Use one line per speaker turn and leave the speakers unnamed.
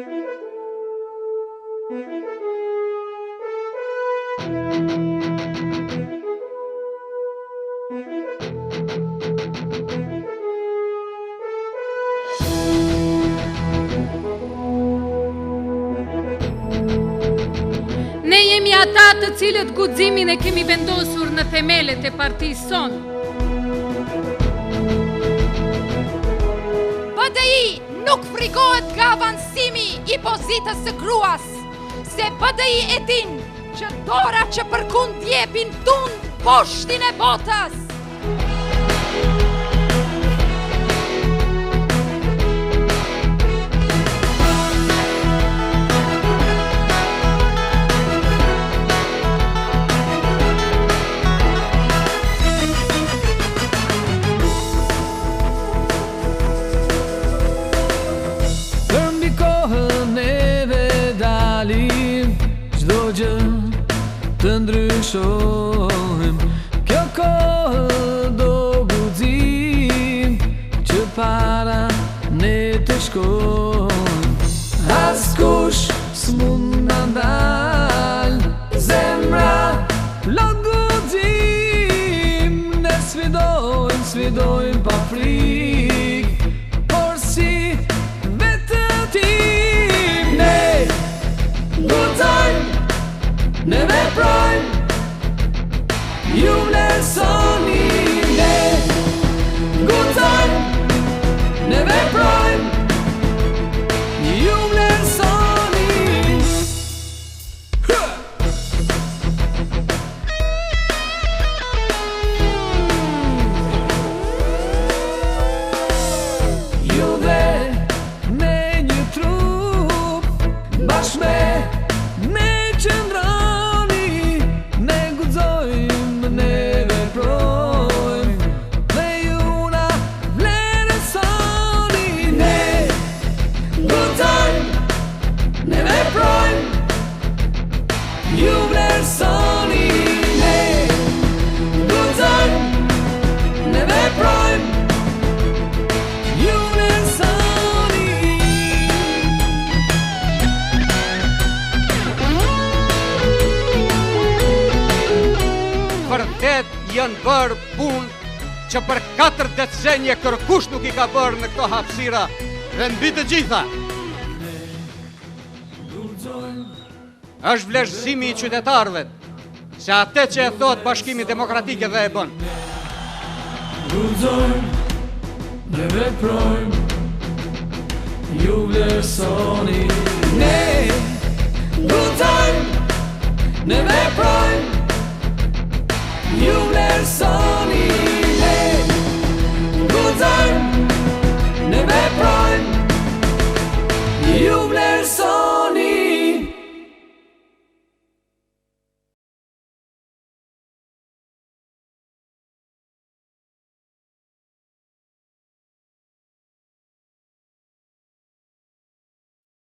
Ne jemi ata të cilët guximin e kemi vendosur në themelet e partisë sonë.
BDI nuk frikohet nga avancimi i pozitës së gruas, se BDI e din që dora që përkund jepin tund poshtin e botës.
Çdo gjë të ndryshojmë, kjo kohë do guxim që para ne të shkojmë. Askush s'mund na ndal zemra plot guxim. Ne sfidojmë pa frikë, por si vetë tim ne guxojmë. Ne veprojmë, ju vlerësoni. Ne guxojmë, ne veprojmë, ju vlerësoni. Ju dhe me një trup, bashkë me qëndra. Ju vlerësoni. Ne guxojmë, ne veprojmë, ju vlerësoni.
Vërtet janë bërë punë që për 4 decenje kërkush nuk i ka bërë në këto hapësira dhe mbi të gjitha. Është vlerësimi i qytetarëve, se atë që e thot Bashkimi Demokratik edhe e bën.
Guxojmë, ne veprojmë, ju vlerësoni. Ne guxojmë, ne veprojmë, ju vlerësoni. Ne guxojmë, ne veprojmë, ju vlerësoni.